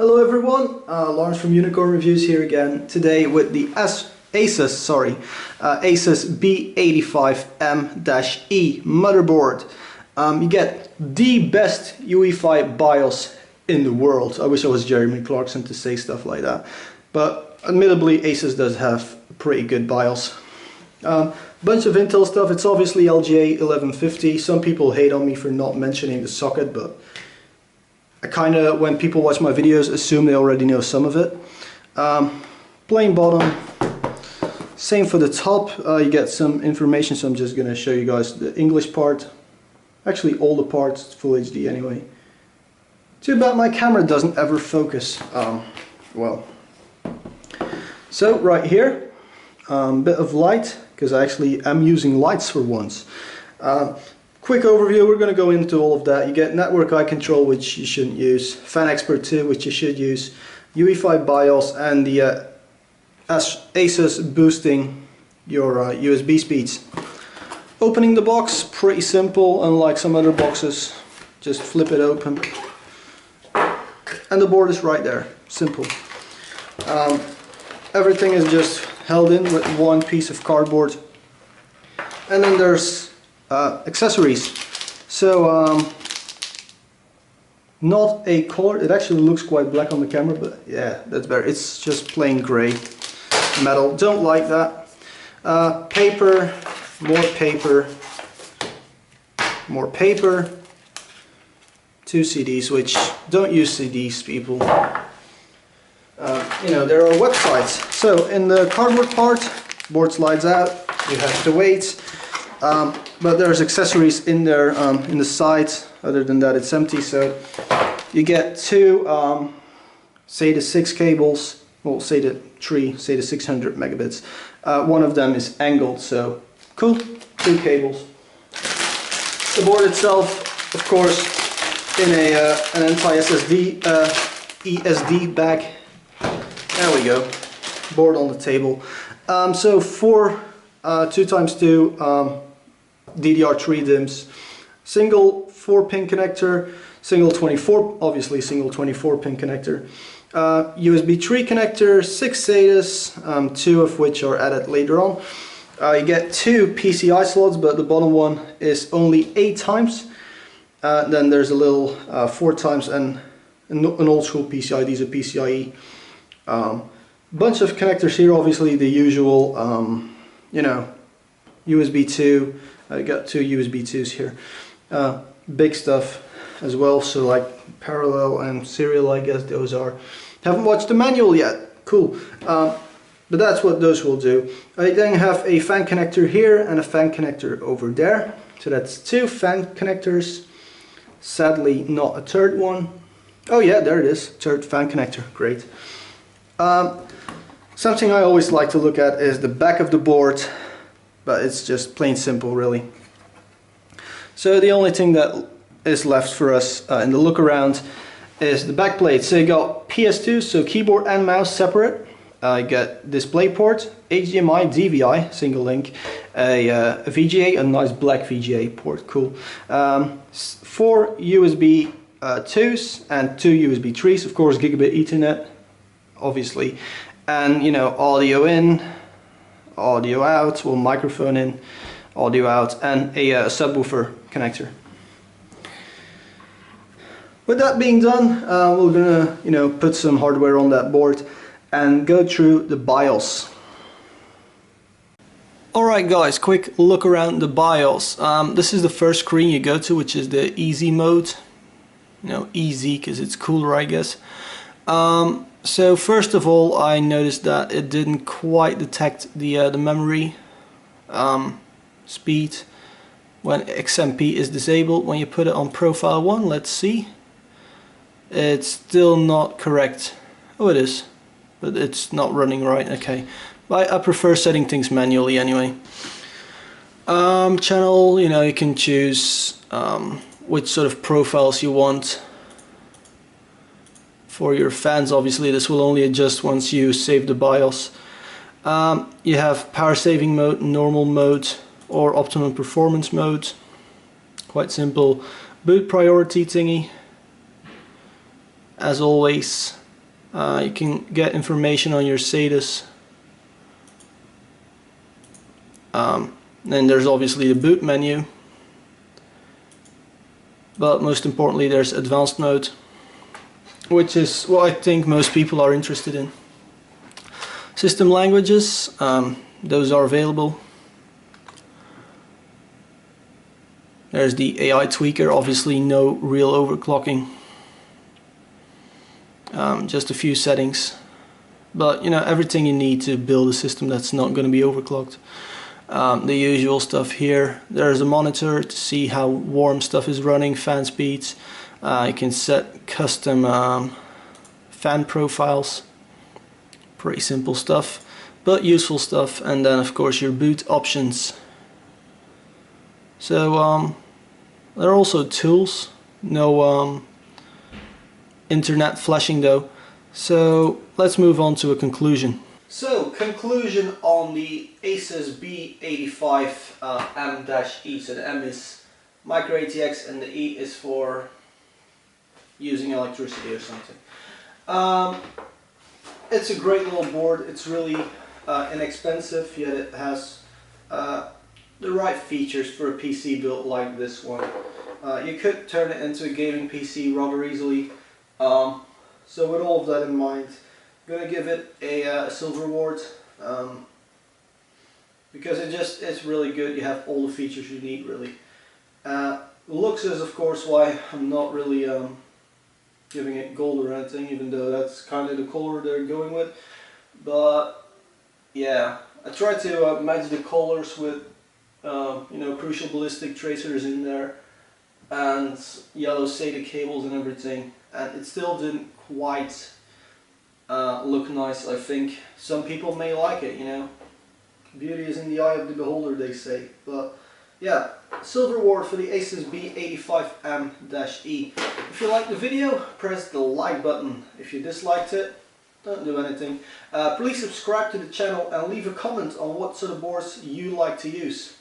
Hello everyone, Lawrence from Unicorn Reviews here again today with the Asus B85M-E motherboard. You get the best UEFI BIOS in the world. I wish I was Jeremy Clarkson to say stuff like that, but admittedly Asus does have a pretty good BIOS. Bunch of Intel stuff. It's obviously LGA 1150. Some people hate on me for not mentioning the socket, but I kind of, when people watch my videos, assume they already know some of it. Plain bottom. Same for the top. You get some information, so I'm just going to show you guys the English part. Actually, all the parts, it's full HD anyway. Too bad my camera doesn't ever focus. Well. So, right here, bit of light, because I actually am using lights for once. Quick overview, we're going to go into all of that. You get network eye control, which you shouldn't use, Fan Expert 2, which you should use, UEFI BIOS, and the Asus boosting your USB speeds. Opening the box, pretty simple, unlike some other boxes. Just flip it open. And the board is right there, simple. Everything is just held in with one piece of cardboard. And then there's accessories. So not a color. It actually looks quite black on the camera, but yeah, that's better. It's just plain gray metal. Don't like that. Paper, more paper, more paper. 2 CDs, which don't use CDs, people. You know, there are websites. So in the cardboard part, board slides out. You have to wait. But there's accessories in there in the sides. Other than that, it's empty. So you get two SATA 6 cables. Well, SATA 3, SATA 600 megabits. One of them is angled, so cool. 2 cables. The board itself, of course, in an anti-SSD ESD bag. There we go. Board on the table. So 4 2x2 DDR3 DIMMs, single 4-pin connector, single 24, obviously single 24-pin connector, USB 3 connector, 6 SATAs, 2 of which are added later on. You get 2 PCI slots, but the bottom one is only 8 times. Then there's a little 4 times and an old school PCI. These are PCIe. Bunch of connectors here, obviously the usual, you know, USB 2. I got 2 USB 2s here. Big stuff as well, so like parallel and serial, I guess those are. Haven't watched the manual yet. Cool. But that's what those will do. I then have a fan connector here and a fan connector over there. So that's 2 fan connectors. Sadly, not a third one. Oh yeah, there it is. Third fan connector. Great. Something I always like to look at is the back of the board. But it's just plain simple, really. So the only thing that is left for us in the look around is the back plate. So you got PS2, so keyboard and mouse separate. You get display port, HDMI, DVI, single link, a VGA, a nice black VGA port, cool. 4 USB 2s and 2 USB 3s, of course gigabit Ethernet, obviously, and you know, audio in, audio out, well, microphone in, audio out, and a subwoofer connector. With that being done, we're gonna, you know, put some hardware on that board and go through the BIOS. Alright guys, quick look around the BIOS. This is the first screen you go to, which is the easy mode. You know, easy because it's cooler, I guess. So first of all, I noticed that it didn't quite detect the memory speed when XMP is disabled. When you put it on profile 1, let's see. It's still not correct. Oh, it is, but it's not running right. Okay, I prefer setting things manually anyway. Channel, you know, you can choose which sort of profiles you want. For your fans, obviously this will only adjust once you save the BIOS. You have power saving mode, normal mode, or optimum performance mode. Quite simple. Boot priority thingy. As always, You can get information on your SATAs. Then there's obviously the boot menu, but most importantly there's advanced mode, which is what I think most people are interested in. System languages, those are available. There's the AI tweaker, obviously no real overclocking, just a few settings, but you know, everything you need to build a system that's not going to be overclocked. The usual stuff here. There's a monitor to see how warm stuff is running, fan speeds. You can set custom fan profiles. Pretty simple stuff, but useful stuff. And then of course your boot options. So there are also tools. No internet flashing though. So let's move on to a conclusion. So, conclusion on the Asus B85M-E. So the M is micro ATX and the E is for using electricity or something. It's a great little board. It's really inexpensive, yet it has the right features for a PC built like this one. You could turn it into a gaming PC rather easily. So with all of that in mind, I'm gonna give it a silver award because it's really good. You have all the features you need really. Looks is of course why I'm not really giving it gold or anything, even though that's kind of the color they're going with. But yeah, I tried to match the colors with you know, crucial ballistic tracers in there and yellow SATA cables and everything, and it still didn't quite look nice. I think some people may like it, you know. Beauty is in the eye of the beholder, they say. But yeah, silver award for the Asus B85M-E. If you liked the video, press the like button. If you disliked it, don't do anything. Please subscribe to the channel and leave a comment on what sort of boards you like to use.